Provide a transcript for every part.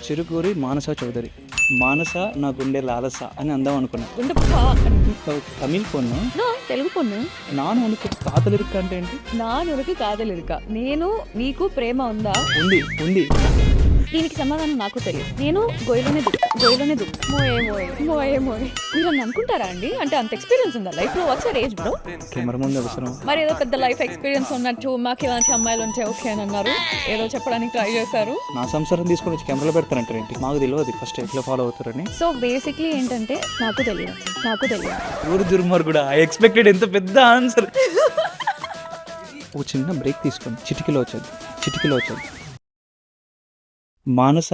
చిరుకూరి మానస చౌదరి. మానస నా గుండె లాలస అని అందాం అనుకున్నా. గుండె పా అని. తమిళ్ పొన్ను నో, తెలుగు పొన్ను. నాను అనుకు కాతలిరిక అంటే ఏంటి? నా నురకి కాదలిరుక. నేను నీకు ప్రేమ ఉందా? ఉంది ఉంది. దీనికి సమాధానం నాకు తెలియదు. నేను గొయ్యలోనే మోయే మీరు అని అనుకుంటారా అండి? అంటే అంత ఎక్స్పీరియన్స్ ఉందా లైఫ్ లో? What's your age bro? Camera ముందు అవసరం. మరి ఏదో పెద్ద లైఫ్ ఎక్స్పీరియన్స్ ఉన్నట్టు మాకు ఇలాంటి అమ్మాయిలు ఉంటే ఓకే అని అన్నారు, ఏదో చెప్పడానికి ట్రై చేశారు. నా సంసారం తీసుకొని వచ్చి కెమెరాలో పెడతారంటారు ఏంటి? మాకు తెలియదు ఫస్ట్ ఎట్లా ఫాలో అవుతారని. సో బేసిక్లీ ఏంటంటే నాకు తెలియదు. ఊరు దుర్మార్ కూడా ఐ ఎక్స్పెక్టెడ్ ఎంత పెద్ద ఆన్సర్. ఓ చిన్న బ్రేక్ తీసుకొని చిటికలో వచ్చేది. మానస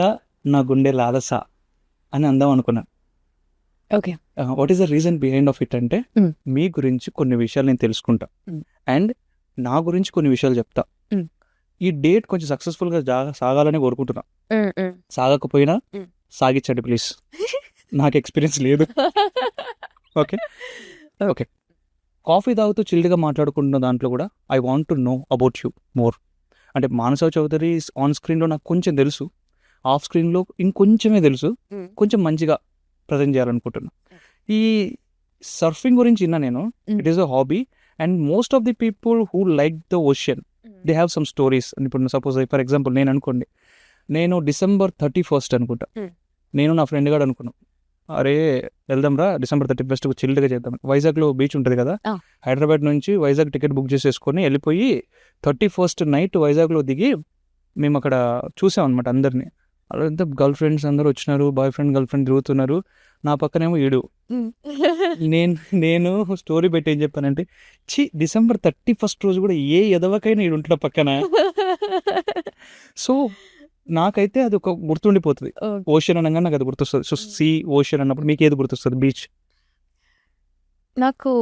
నా గుండె లాలస అని అందాం అనుకున్నా. Okay. What is the reason behind of it అంటే మీ గురించి కొన్ని విషయాలు నేను తెలుసుకుంటా అండ్ నా గురించి కొన్ని విషయాలు చెప్తా. ఈ డేట్ కొంచెం సక్సెస్ఫుల్గా సాగాలని కోరుకుంటున్నా. సాగకపోయినా సాగించండి ప్లీజ్, నాకు ఎక్స్పీరియన్స్ లేదు. ఓకే. కాఫీ తాగుతూ చిల్డ్గా మాట్లాడుకుంటున్న దాంట్లో కూడా I want to know about you more. అంటే మానస చౌదరి ఆన్ స్క్రీన్లో నాకు కొంచెం తెలుసు, ఆఫ్ స్క్రీన్లో ఇంకొంచెమే తెలుసు. కొంచెం మంచిగా ప్రజెంట్ చేయాలనుకుంటున్నా. ఈ సర్ఫింగ్ గురించి విన్నా నేను. It is a hobby and most of the people who like the ocean they have some stories. ఇప్పుడు సపోజ్ ఫర్ ఎగ్జాంపుల్ నేను అనుకోండి, నేను December 31st అనుకుంటా, నేను నా ఫ్రెండ్ గారు అనుకున్నాం, అరే వెళ్దాం రా December 31st చిల్డ్గా చేద్దాం. వైజాగ్లో బీచ్ ఉంటుంది కదా, హైదరాబాద్ నుంచి వైజాగ్ టికెట్ బుక్ చేసేసుకొని వెళ్ళిపోయి 31st నైట్ వైజాగ్లో దిగి మేము అక్కడ చూసాం అనమాట అందరినీ. అలా గర్ల్ ఫ్రెండ్స్ అందరూ వచ్చినారు, బాయ్ ఫ్రెండ్ గర్ల్ ఫ్రెండ్ తిరుగుతున్నారు. నా పక్కనేమో ఈడు. నేను స్టోరీ పెట్టి ఏం చెప్పానంటే, December 31st రోజు కూడా ఏ ఎదవకైనా ఈడు ఉంటాడు పక్కన. సో నాకైతే అది ఒక గుర్తుండిపోతుంది. ఓషన్ అనగా నాకు అది గుర్తొస్తుంది. సో సీ ఓషన్ అన్నప్పుడు మీకు ఏది గుర్తొస్తుంది? బీచ్. నాకు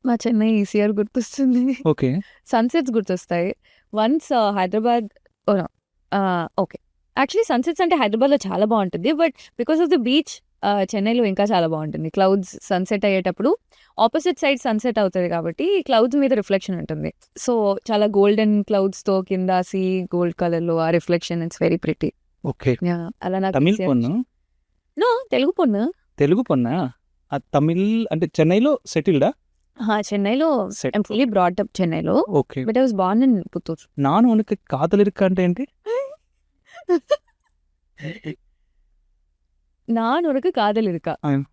మా చెన్నై ఈసీఆర్ గుర్తొస్తుంది. ఓకే. సన్సెట్స్ గుర్తొస్తాయి. Once Hyderabad okay, actually sunsets అంటే హైదరాబాద్లో చాలా బాగుంటుంది, but because of the beach చెన్నైలో ఇంకా చాలా బాగుంటుంది. క్లౌడ్స్ సన్సెట్ అయ్యేటప్పుడు ఆపోజిట్ సైడ్ సన్సెట్ అవుతుంది కాబట్టి క్లౌడ్స్ మీద రిఫ్లెక్షన్ ఉంటుంది. సో చాలా గోల్డెన్ క్లౌడ్స్తో కింద సీ గోల్డ్ కలర్లో ఆ reflection, it's very pretty. Okay. అలా నాకు తమిళ్ పొన్ను. నో, తెలుగు పొన్ను. తెలుగు పొన్నా? ఆ తమిళ్ అంటే చెన్నైలో సెటిల్డా? చెన్నైలో ఐమ్ ఫుల్లీ బ్రాట్ అప్ చెన్నైలో, okay. But I was Born in Puttur. నాను ఉనికి కాతలిరిక అంటే ఏంటి? నా నురకు కాదలిరుక. అవును.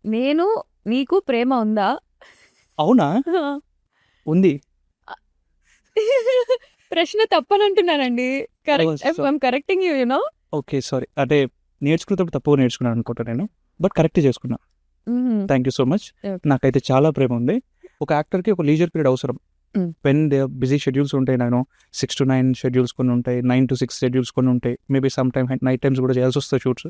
నేను నీకు ప్రేమ ఉందా? అవునా? ఉంది. ప్రశ్న తప్పనంటున్నానండి. Correct. Oh, so- I'm correcting you, no. Okay, sorry. అంటే నేర్చుకునేటప్పుడు తప్పుగా నేర్చుకున్నాను అనుకుంటా నేను, బట్ కరెక్ట్ చేసుకున్నా. Thank you so much. Okay. నాకైతే చాలా ప్రేమ ఉంది. ఒక యాక్టర్కి ఒక లీజర్ పీరియడ్ అవసరం. వెన్ దే బిజీ షెడ్యూల్స్ ఉంటాయి, నేను 6 to 9 షెడ్యూల్స్ కొన్ని ఉంటాయి, 9 to 6 షెడ్యూల్స్ కొన్ని ఉంటాయి, maybe some time night times కూడా చేయాల్సి వస్తుంది షూట్స్.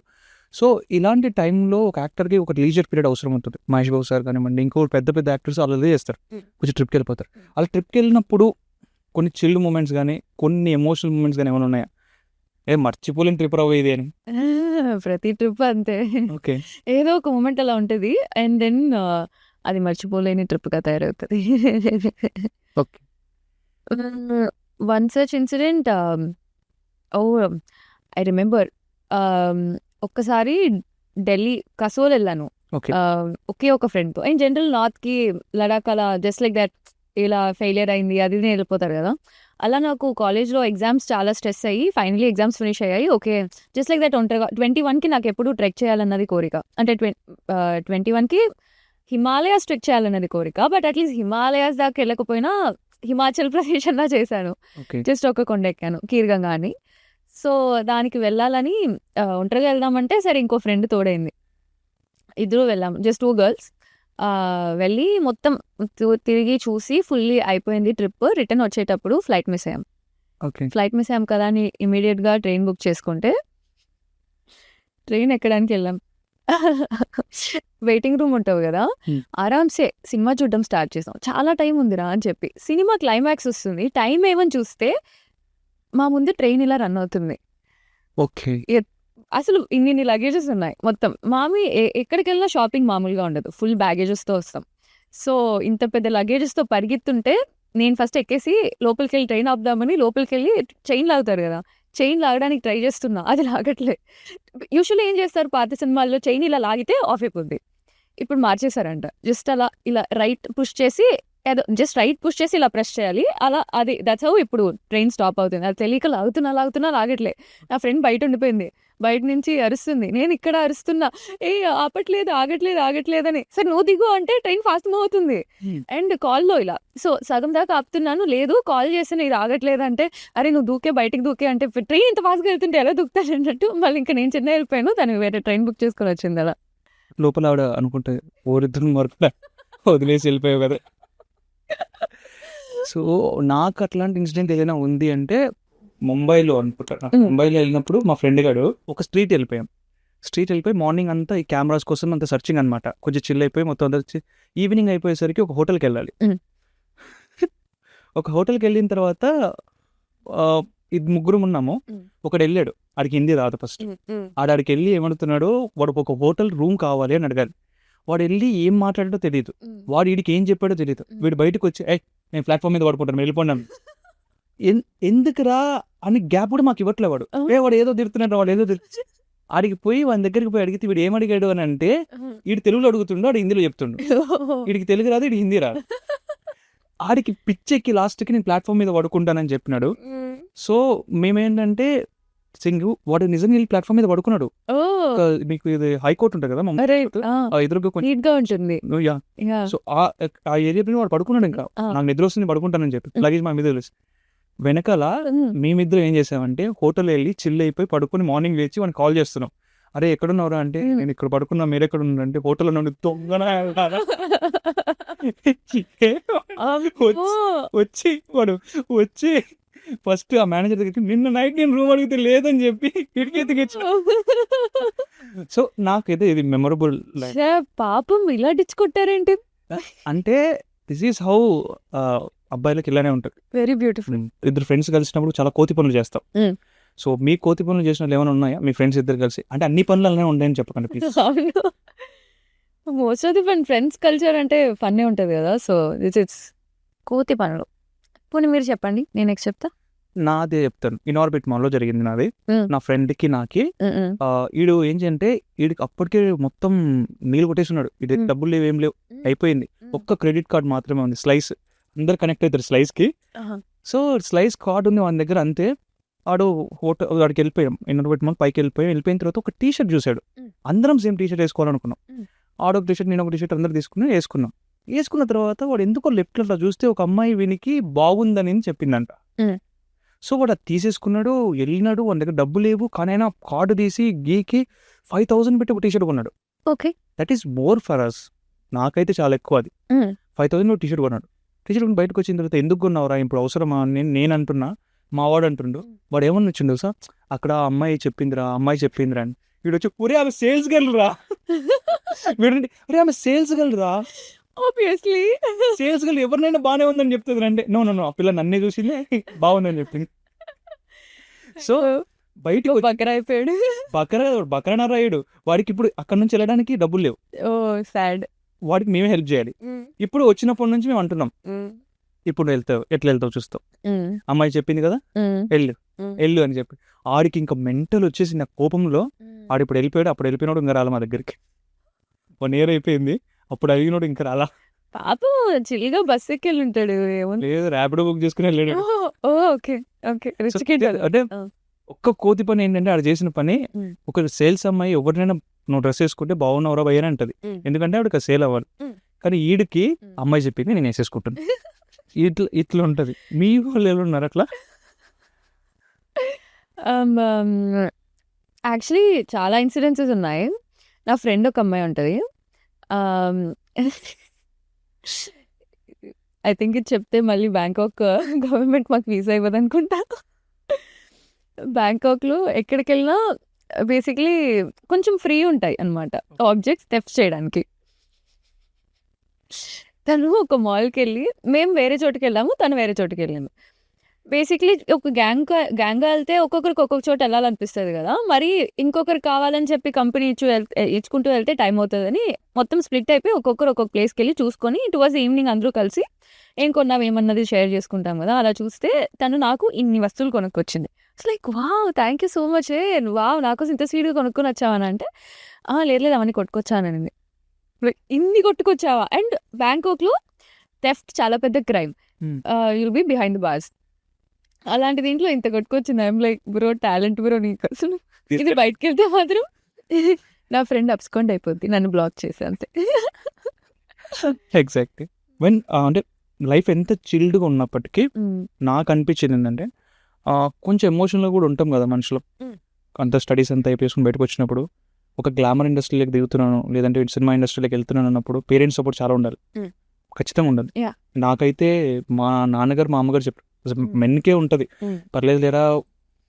సో ఇలాంటి టైంలో ఒక యాక్టర్కి ఒక లీజర్ పీరియడ్ అవసరం ఉంటుంది. మహేష్ బాబు సార్ కానివ్వండి, ఇంకో పెద్ద పెద్ద యాక్టర్స్ అలా చేస్తారు, కొంచెం ట్రిప్కి వెళ్ళిపోతారు. అలా ట్రిప్కి వెళ్ళినప్పుడు కొన్ని చిల్డ్ మూమెంట్స్ కానీ కొన్ని ఎమోషనల్ మూమెంట్స్ కానీ ఏమైనా ఉన్నాయా? మర్చిపోలేని ట్రిప్ రావు ఇది అని. ప్రతి ట్రిప్ అంతే. ఓకే. ఏదో ఒక మూమెంట్ అలా ఉంటుంది అండ్ దెన్ అది మర్చిపోలేని ట్రిప్గా తయారవుతుంది. Okay. One such incident, I remember, ఒక్కసారి ఢిల్లీ కసోల్ వెళ్ళాను ఓకే. ఒకే ఒక ఫ్రెండ్తో. ఇన్ జనరల్ నార్త్కి లడాక్ అలా జస్ట్ లైక్ దట్ ఇలా ఫెయిలియర్ అయింది అది ఇది వెళ్ళిపోతారు కదా. అలా నాకు కాలేజ్లో ఎగ్జామ్స్ చాలా స్ట్రెస్ అయ్యి ఫైనలీ ఎగ్జామ్స్ ఫినిష్ అయ్యాయి. ఓకే, జస్ట్ లైక్ దట్ ఒంటరిగా 21కి నాకు ఎప్పుడు ట్రెక్ చేయాలన్నది కోరిక. అంటే 21కి హిమాలయాస్ ట్రెక్ చేయాలన్నది కోరిక, బట్ అట్లీస్ట్ హిమాలయాస్ దాకా వెళ్ళకపోయినా హిమాచల్ ప్రదేశ్ అన్నా చేశాను. ఓకే. జస్ట్ ఒక కొండ ఎక్కాను, కీర్గంగా అని. సో దానికి వెళ్ళాలని ఒంటరిగా వెళ్దామంటే సరే ఇంకో ఫ్రెండ్ తోడైంది, ఇద్దరు వెళ్ళాము, జస్ట్ 2 girls. వెళ్ళి మొత్తం తిరిగి చూసి ఫుల్లీ అయిపోయింది ట్రిప్. రిటర్న్ వచ్చేటప్పుడు ఫ్లైట్ మిస్ అయ్యాం. ఓకే. ఫ్లైట్ మిస్ అయ్యాం కదా అని ఇమీడియట్గా ట్రైన్ బుక్ చేసుకుంటే ట్రైన్ ఎక్కడానికి వెళ్ళాం. వెయిటింగ్ రూమ్ ఉంటుంది కదా, ఆరామ్సే సినిమా చూడడం స్టార్ట్ చేసాం. చాలా టైం ఉందిరా అని చెప్పి సినిమా క్లైమాక్స్ వస్తుంది, టైం ఏమని చూస్తే మా ముందు ట్రైన్ ఇలా రన్ అవుతుంది. ఓకే. అసలు ఇన్ని లగేజెస్ ఉన్నాయి మొత్తం. ఎక్కడికి వెళ్ళినా షాపింగ్ మామూలుగా ఉండదు, ఫుల్ బ్యాగేజెస్తో వస్తాం. సో ఇంత పెద్ద లగేజెస్తో పరిగెత్తుంటే నేను ఫస్ట్ ఎక్కేసి లోపలికి వెళ్ళి ట్రైన్ ఆపుదామని లోపలికి వెళ్ళి చైన్ లాగుతారు కదా, చైన్ లాగడానికి ట్రై చేస్తున్నా, అది లాగట్లే. యూజువల్లీ ఏం చేస్తారు పాత సినిమాల్లో, చైన్ ఇలా లాగితే ఆఫ్ అయిపోద్ది. ఇప్పుడు మార్చేశారంట. జస్ట్ అలా ఇలా రైట్ పుష్ చేసి, ఏదో జస్ట్ రైట్ పుష్ చేసి ఇలా ప్రెస్ చేయాలి. అలా అది దట్స్ హౌ ఇప్పుడు ట్రైన్ స్టాప్ అవుతుంది. అది తెలియక లాగుతున్నా లాగట్లే. నా ఫ్రెండ్ బయట ఉండిపోయింది. బయట నుంచి అరుస్తుంది. నేను ఇక్కడ అరుస్తున్నా, ఏ ఆపట్లేదు, ఆగట్లేదని. సరే నువ్వు దిగు అంటే ట్రైన్ ఫాస్ట్ మూవ్ అవుతుంది. అండ్ కాల్లో ఇలా సో సగం దాకా ఆపుతున్నాను, లేదు కాల్ చేసిన ఇది ఆగట్లేదు అంటే, అరే నువ్వు దూకే, బయటికి దూకే అంటే, ట్రైన్ ఇంత ఫాస్ట్గా వెళ్తుంటే ఎలా దూకుతాను అన్నట్టు. మళ్ళీ ఇంకా నేను చెన్నై వెళ్ళిపోయాను, తను వేరే ట్రైన్ బుక్ చేసుకొని వచ్చింది అలా. లోపల ఆవిడ అనుకుంటే ఓరిద్దరు మరొక వదిలేసి వెళ్ళిపోయావు కదా. సో నాకు అట్లాంటి ఇన్సిడెంట్ ఏదైనా ఉంది అంటే ముంబైలో అనుకుంటా. ముంబైలో వెళ్ళినప్పుడు మా ఫ్రెండ్ గారు ఒక స్ట్రీట్ వెళ్ళిపోయి మార్నింగ్ అంతా ఈ కెమెరాస్ కోసం అంత సర్చింగ్ అనమాట. కొంచెం చిల్ అయిపోయి మొత్తం అందరూ ఈవినింగ్ అయిపోయేసరికి ఒక హోటల్కి వెళ్ళాలి. ఒక హోటల్కి వెళ్ళిన తర్వాత ఇది ముగ్గురు ఉన్నాము. ఒకడు వెళ్ళాడు, ఆడికి హిందీ రాదు ఫస్ట్. ఆడికి వెళ్ళి ఏమడుతున్నాడో, వాడు ఒక హోటల్ రూమ్ కావాలి అని అడగాలి. వాడు వెళ్ళి ఏం మాట్లాడాడో తెలియదు, వాడు వీడికి ఏం చెప్పాడో తెలియదు. వీడు బయటకు వచ్చి నేను ప్లాట్ఫామ్ మీద పడుకుంటాను వెళ్ళిపోయాను. ఎందుకురా అని గ్యాప్ కూడా మాకు ఇవ్వట్లే. వాడు ఏదో తిడుతున్నాడు, వాడు ఏదో ఆడికి పోయి వాడి దగ్గరికి పోయి అడిగితే వీడు ఏమడిగాడు అని అంటే, వీడు తెలుగులో అడుగుతుండో వాడు హిందీలో చెప్తుండు. వీడికి తెలుగు రాదు, వీడు హిందీ రాదు. ఆడికి పిచ్చెక్కి లాస్ట్కి నేను ప్లాట్ఫామ్ మీద పడుకుంటానని చెప్పినాడు. సో మేమేంటంటే వాడు నిజంగా వెళ్ళి ప్లాట్ఫామ్ మీద పడుకున్నాడు. మీకు ఇది హైకోర్టు ఉంటుంది కదా ఎదురుగా ఉంటుంది. సో ఆ ఏరియాలో వాడు పడుకున్నాడు. ఇంకా నాకు నిద్ర వస్తుంది పడుకుంటానని చెప్పి లగేజ్ మా మీద తెలిసి వెనకాల మేమిద్దరు ఏం చేసామంటే హోటల్ వెళ్ళి చిల్ అయిపోయి పడుకుని మార్నింగ్ లేచి వాడిని కాల్ చేస్తున్నాం. అరే ఎక్కడున్నారా అంటే, నేను ఇక్కడ పడుకున్నా, మీరు ఎక్కడ ఉన్నారంటే, హోటల్లో నుండి దొంగన వచ్చి ఫస్ట్ ఆ మేనేజర్ దగ్గరికి నిన్న నైట్ నేను రూమ్ అడిగితే లేదని చెప్పి కిటికీ. సో నాకైతే ఇది మెమొరబుల్. పాపం ఇలా డిచ్చుకొట్టారేంటి అంటే దిస్ ఈస్ హౌ అబ్బాయిలకి ఇలానే ఉంటుంది. Very beautiful. ఇద్దరు ఫ్రెండ్స్ కలిసినప్పుడు చాలా కోతి పనులు చేస్తాం. సో మీ కోతి పనులు చేసిన వాళ్ళు ఏమైనా ఉన్నాయా మీ ఫ్రెండ్స్ ఇద్దరు కలిసి? అంటే అన్ని పనులు అలానే ఉంటాయని చెప్పకండి please. Most of the friends culture అంటే ఫన్నీ ఉంటుంది కదా. సో ఇట్స్ కోతి పనులు. పోనీ మీరు చెప్పండి, నేను నెక్స్ట్ చెప్తా. నాదే చెప్తాను. ఇన్ఆర్బిట్ మాల్లో జరిగింది నాది. నా ఫ్రెండ్కి నాకి ఈడు ఏంటంటే వీడికి అప్పటికే మొత్తం నీళ్ళు కొట్టేస్తున్నాడు. ఇది డబ్బులు లేవు, ఏం లేవు, అయిపోయింది. ఒక్క క్రెడిట్ కార్డ్ మాత్రమే ఉంది, స్లైస్. అందరు కనెక్ట్ అవుతారు స్లైస్కి. సో స్లైస్ కార్డ్ ఉంది వాని దగ్గర, అంతే. వాడికి వెళ్ళిపోయాం, ఇన్ఆర్బిట్ మాల్ పైకి వెళ్ళిపోయిన తర్వాత ఒక టీ షర్ట్ చూసాడు. అందరం సేమ్ టీ షర్ట్ వేసుకోవాలనుకున్నాం. ఆడొక టీ షర్ట్, నేను ఒక టీ షర్ట్ అందరు వేసుకున్న తర్వాత వాడు ఎందుకో లెఫ్ట్ లో చూస్తే ఒక అమ్మాయి వీనికి బాగుందని చెప్పిందంట. సో వాడు అది తీసేసుకున్నాడు, వెళ్ళినాడు. వాడి దగ్గర డబ్బు లేవు, కానీ అయినా కార్డు తీసి గీకి 5,000 పెట్టి ఒక టీ షర్ట్ కొన్నాడు. Okay, that is more for us. నాకైతే చాలా ఎక్కువ అది. 5,000 టీ షర్ట్ కొన్నాడు. టీ షర్ట్ బయటకు వచ్చిన తర్వాత ఎందుకు కొన్నావురా, ఇప్పుడు అవసరమా అని నేను అంటున్నా. మా వాడు అంటుండు, వాడు ఏమన్నా వచ్చిండు సార్, అక్కడ అమ్మాయి చెప్పిందిరా అని. వీడు వచ్చి ఒరే ఆమె సేల్స్ గర్ల్ రా, వీడండి ఒరే ఆమె సేల్స్ గర్ల్ రా. ఆబ్వియస్లీ సేల్స్ గర్ల్ ఎవరినైనా బాగానే ఉందని చెప్తుంది అంటే, నో ఆ పిల్ల నన్నే చూసిందే బాగుందని చెప్పింది. సో బయట బకరా అయిపోయాడు. బకరనారాయుడు. వాడికి ఇప్పుడు అక్కడ నుంచి వెళ్ళడానికి డబ్బులు లేవు. సాడ్. వాడికి మేమే హెల్ప్ చేయాలి. ఇప్పుడు వచ్చినప్పటి నుంచి మేము అంటున్నాం, ఇప్పుడు ఎట్లా వెళ్తావు చూస్తావు, అమ్మాయి చెప్పింది కదా వెళ్ళు అని చెప్పి. ఆడికి ఇంకా మెంటల్ వచ్చేసి నా కోపంలో ఆడిప్పుడు వెళ్ళిపోయాడు. అప్పుడు వెళ్ళిపోయినాడు ఇంకా రాలా మా దగ్గరికి. 1 year అయిపోయింది, అప్పుడు అడిగినాడు ఇంకా రాలా. పాపం చిల్గా బస్ ఎక్కి వెళ్ళి ఉంటాడు. లేదు, ర్యాపిడో బుక్ చేసుకుని వెళ్ళాడు. అంటే ఒక్క కోతి పని ఏంటంటే ఆడు చేసిన పని, ఒక సేల్స్ అమ్మాయి ఎవరినైనా నువ్వు డ్రెస్ వేసుకుంటే బాగున్నావురా భయ్య అని అంటది, ఎందుకంటే ఆవిడకి సేల్ అవ్వాలి. కానీ ఈడికి అమ్మాయి చెప్పింది నేను వేసేసుకుంటాను. ఇట్లా ఉంటది. మీ వాళ్ళు ఎలా ఉన్నారు అట్లా? యాక్చువల్లీ చాలా ఇన్సిడెన్సెస్ ఉన్నాయి. నా ఫ్రెండ్ ఒక అమ్మాయి ఉంటుంది. ఐ థింక్ ఇది చెప్తే మళ్ళీ బ్యాంకాక్ గవర్నమెంట్ మాకు వీసా ఇవ్వదు అనుకుంటా. బ్యాంకాక్లో ఎక్కడికి వెళ్ళినా బేసిక్లీ కొంచెం ఫ్రీ ఉంటాయి అన్నమాట ఆబ్జెక్ట్స్ థెఫ్ట్ చేయడానికి. తను ఒక మాల్కి వెళ్ళి, మేము వేరే చోటుకి వెళ్ళాము, తను వేరే చోటుకి వెళ్ళాము. బేసిక్లీ ఒక గ్యాంగ్గా వెళ్తే ఒక్కొక్కరికి ఒక్కొక్క చోట వెళ్ళాలనిపిస్తుంది కదా. మరి ఇంకొకరు కావాలని చెప్పి కంపెనీ ఇచ్చుకుంటూ వెళ్తే టైం అవుతుందని మొత్తం స్ప్లిట్ అయిపోయి ఒక్కొక్కరు ఒక్కొక్క ప్లేస్కి వెళ్ళి చూసుకొని టువర్డ్స్ ఈవినింగ్ అందరూ కలిసి ఏం కొన్నాం ఏమన్నది షేర్ చేసుకుంటాం కదా. అలా చూస్తే తను నాకు ఇన్ని వస్తువులు కొనుక్కొచ్చింది. It's like wow! Thank you so much wow! నా కోసం ఇంత స్వీట్‌గా కొనుక్కొని వచ్చావా అని అంటే, లేదు లేదు అవన్నీ కొట్టుకొచ్చాననింది. ఇన్ని కొట్టుకొచ్చావా? అండ్ బ్యాంకాక్‌లో థెఫ్ట్ చాలా పెద్ద crime. Hmm. You'll be behind the bars. అలాంటి దీంట్లో ఇంత కొట్టుకొచ్చింది. I'm like bro talent bro నీకు అసలు. ఇది బయటికెళ్తే మాత్రం నా ఫ్రెండ్ అబ్స్కాండ్ అయిపోద్ది. నన్ను బ్లాక్ చేసి అంతే. ఎగ్జాక్ట్‌లీ. అంటే లైఫ్ ఎంత చిల్డ్‌గా ఉన్నప్పటికీ హ్మ్. నాకు అనిపించింది ఏంటంటే కొంచెం ఎమోషనల్‌గా కూడా ఉంటాం కదా మనుషులు. హ్మ్. అంత స్టడీస్ అంతా అయిపోయేసుకొని బయటకు వచ్చినప్పుడు ఒక గ్లామర్ ఇండస్ట్రీలోకి దిగుతున్నాను లేదంటే సినిమా ఇండస్ట్రీలోకి వెళ్తున్నాను అన్నప్పుడు పేరెంట్స్ సపోర్ట్ చాలా ఉండాలి. హ్మ్. ఖచ్చితంగా ఉండాలి. యాహ్! నాకైతే మా నాన్నగారు మా అమ్మగారు చెప్పారు మెన్కే ఉంటుంది హ్మ్. పర్లేదు లేరా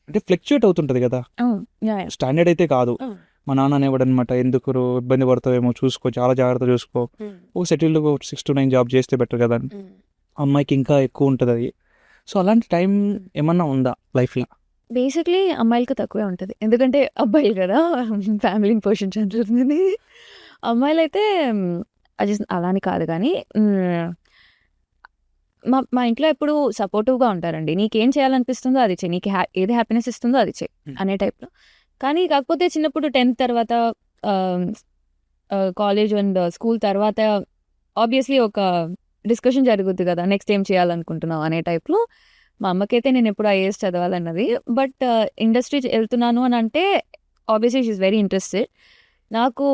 అంటే ఫ్లక్చుయేట్ అవుతుంటుంది కదా అవును. యాహ్! యాహ్! స్టాండర్డ్ అయితే కాదు. హ్మ్. మా నాన్న అనేవాడు అనమాట ఎందుకు ఇబ్బంది పడతావేమో చూసుకో చాలా జాగ్రత్త చూసుకో హ్మ్. ఒక సెటిల్డ్ 6 to 9 జాబ్ చేస్తే బెటర్ కదా అని. హ్మ్. అమ్మాయికి ఇంకా ఎక్కువ ఉంటుంది అది. సో అలాంటి టైం ఏమన్నా ఉందా లైఫ్లో? బేసిక్‌లీ అమ్మాయిలకి తక్కువే ఉంటది. ఎందుకంటే అబ్బాయిలు గదా! ఫ్యామిలీని పోషించాల్సింది. అమ్మాయిలైతే అది అలా అని కాదు గానీ మా మా ఇంట్లో ఎప్పుడు సపోర్టివ్‌గా ఉంటారండి. నీకేం చేయాలనిపిస్తుందో అది చెయి. నీకు ఏది హ్యాపీనెస్ ఇస్తుందో అది చెయి అనే టైప్‌లో. కానీ కాకపోతే చిన్నప్పుడు 10th తర్వాత ఆహ్, కాలేజ్ అండ్ స్కూల్ తర్వాత ఆబ్వియస్‌లీ ఒక డిస్కషన్ జరుగుద్ది గదా! నెక్స్ట్ ఏం చేయాలనుకుంటున్నావు అనే టైప్‌లో. మా అమ్మకైతే నేనెప్పుడు ఐఏఎస్ చదవాలన్నది. బట్ ఇండస్ట్రీ ఎళ్తున్నాను అనంటే obviously she is very interested. నాకు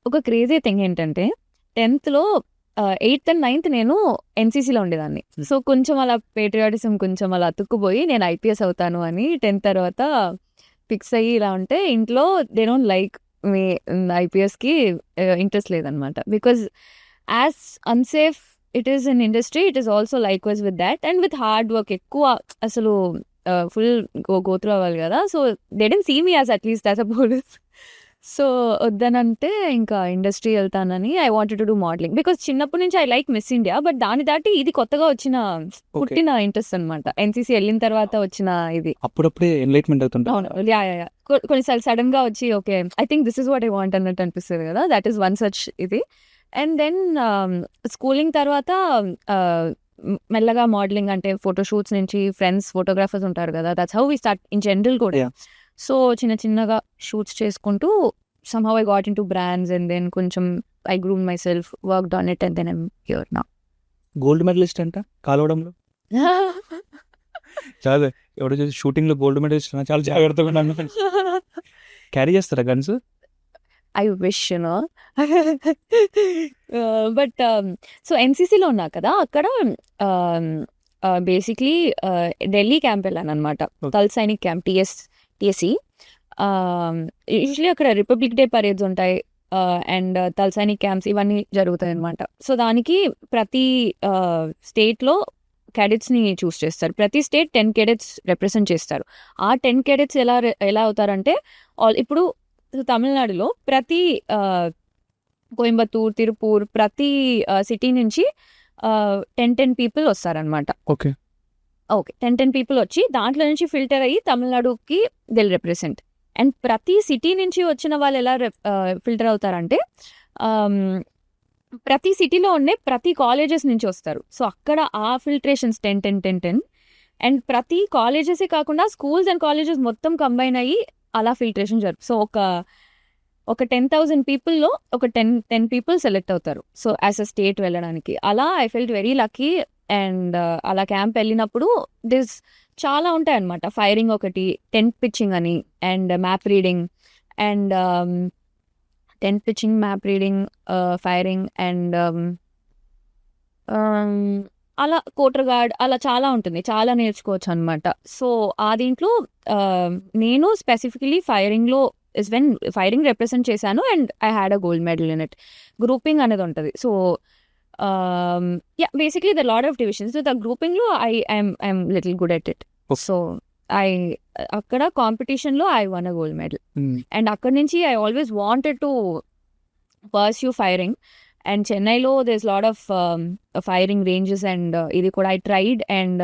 ఒక క్రేజీ థింగ్ ఏంటంటే 10థ్‌లో 8థ్ అండ్ 9థ్ నేను ఎన్‌సీసీలో ఉండేదాన్ని. సో, కొంచెం అలా పేట్రియాటిజం కొంచెం అలా అతుక్కుపోయి నేను ఐపీఎస్ అవుతాను అని 10థ్ తర్వాత ఫిక్స్ అయ్యి ఇలా ఉంటే ఇంట్లో దే డోంట్ లైక్ మీ ఐపీఎస్‌కి ఇంట్రెస్ట్ లేదనమాట. Because as unsafe it is in industry it is also likewise with that and with hard work ఎక్కువ అసలు ఫుల్ గో త్రూ అవ్వాలి గదా! So, they didn't see me as at least as a police. So, వద్దనంటే ఇంకా industry ఎళ్తానని I wanted to do modelling. Because చిన్నప్పటి నుంచి I like miss India. But దాన్ని దాటి ఇది కొత్తగా వచ్చిన పుట్టిన ఇంట్రెస్ట్ అనమాట. ఎన్‌సీసీ ఎళ్ళిన తర్వాత వచ్చిన ఇది. అప్పుడప్పుడే ఎన్లైట్మెంట్ అవుతుంటా. అవును. యాహ్! యాహ్! యాహ్! కొన్నిసార్లు సడెన్‌గా వచ్చి okay. I think this is what I want అన్నట్టు అనిపిస్తది గదా! దట్ ఈస్ వన్ సచ్ ఇది. అండ్ దెన్ స్కూలింగ్ తర్వాత మెల్లగా మోడలింగ్ అంటే ఫోటో షూట్స్ నుంచి ఫ్రెండ్స్ ఫోటోగ్రాఫర్స్ ఉంటారు గదా! That's how we start in general కూడా. Yeah. సో, చిన్న చిన్నగా షూట్స్ చేసుకుంటూ somehow I got into brands and then కొంచెం I groomed myself, worked on it and then I'm here now. Gold medallist అంట కాలవడంలో. చాలా ఎవడో చూసి షూటింగ్‌లో గోల్డ్ మెడలిస్ట్ చాలా జాగ్రత్తగా ఉన్నాను. క్యారీ చేస్తారా guns? I wish you know. But so, ఎన్‌సీసీలో ఉన్నా కదా! అక్కడ బేసిక్‌లీ ఢిల్లీ క్యాంప్ వెళ్ళాననమాట. Okay. Thal Sainik camp TSC. Usually అక్కడ రిపబ్లిక్ డే పరేడ్స్ ఉంటాయి. అండ్ థల్ సైనిక్ క్యాంప్స్ ఇవన్నీ జరుగుతాయనమాట. సో, దానికి ప్రతి స్టేట్‌లో క్యాడెట్స్‌ని చూస్ చేస్తారు. ప్రతి స్టేట్ 10 క్యాడెట్స్ రిప్రజెంట్ చేస్తారు. ఆ 10 క్యాడెట్స్ ఎలా అవుతారంటే ఇప్పుడు తమిళనాడులో ప్రతి కోయంబత్తూర్, తిరుపూర్ ప్రతి సిటీ నుంచి 10 పీపుల్ వస్తారనమాట. ఓకే. ఓకే. 10 పీపుల్ వచ్చి దాంట్లో నుంచి ఫిల్టర్ అయ్యి తమిళనాడుకి దే విల్ రిప్రజెంట్. అండ్ ప్రతి సిటీ నుంచి వచ్చిన వాళ్ళు ఎలా ఫిల్టర్ అవుతారంటే ప్రతి సిటీలో ఉండే ప్రతి కాలేజెస్ నుంచి వస్తారు. సో, అక్కడ ఆ ఫిల్ట్రేషన్స్ 10 అండ్ ప్రతి కాలేజెసే కాకుండా స్కూల్స్ అండ్ కాలేజెస్ మొత్తం కంబైన్ అయ్యి అలా ఫిల్ట్రేషన్ సో, ఒక 10,000 పీపుల్‌లో ఒక 10 పీపుల్ సెలెక్ట్ అవుతారు. సో, యాస్ ఎ స్టేట్ వెళ్ళడానికి. అలా I felt very lucky. And అలా క్యాంప్ వెళ్ళినప్పుడు చాలా ఉంటాయన్నమాట. ఫైరింగ్ ఒకటి, టెంట్ పిచ్చింగ్ అని and map reading and tent pitching, map reading, firing and అలా కోటర్ గార్డ్ అలా చాలా ఉంటుంది. చాలా నేర్చుకోవచ్చనమాట. సో, ఆ దీంట్లో నేను స్పెసిఫికలీ ఫైరింగ్‌లో ఫైరింగ్ రిప్రజెంట్ చేశాను and I had a gold medal in it. Grouping అనేది ఉంటది. So, basically the lot of divisions. The గ్రూపింగ్‌లో I'm little good at it. Okay. So, అక్కడ కాంపిటీషన్‌లో I won a gold medal. And అక్కడి నుంచి I always wanted to pursue firing. And చెన్నైలో there is lot of firing ranges and ఇది కూడా I tried and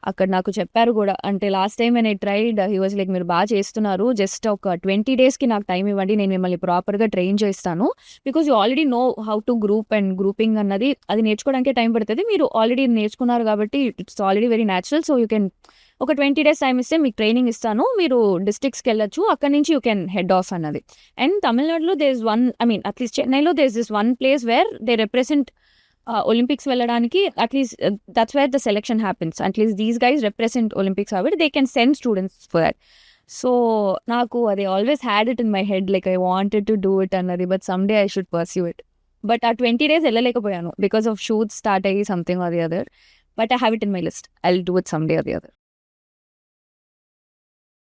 అక్కడ నాకు చెప్పారు కూడా. అంటే last time when I tried he was like మీరు బాగా చేస్తున్నారు. జస్ట్ ఒక 20 డేస్‌కి నాకు టైం ఇవ్వండి. నేను మిమ్మల్ని ప్రాపర్‌గా ట్రైన్ చేస్తాను. Because you already know how to group and grouping అన్నది అది నేర్చుకోవడానికే టైం పడుతుంది. మీరు ఆల్రెడీ నేర్చుకున్నారు కాబట్టి it's already very natural. So, you can ఒక 20 days టైం ఇస్తే మీకు ట్రైనింగ్ ఇస్తాను, మీరు డిస్ట్రిక్ట్స్కి వెళ్ళొచ్చు, అక్కడ నుంచి యూ కెన్ హెడ్ ఆఫ్ అన్నది. అండ్ తమిళనాడులో there is one, I mean at least చెన్నైలో there is this one place where they represent Olympics వెళ్ళడానికి. At least that's where the selection happens. At least these guys represent Olympics కాబట్టి they can send students for that. So నాకు అది always had it in my head, like I wanted to do it అన్నది, but some day I should pursue it. But ఆ 20 days వెళ్ళలేకపోయాను because of shoots start అయ్యి something or the other. But I have it in my list. I will do it some day or the other.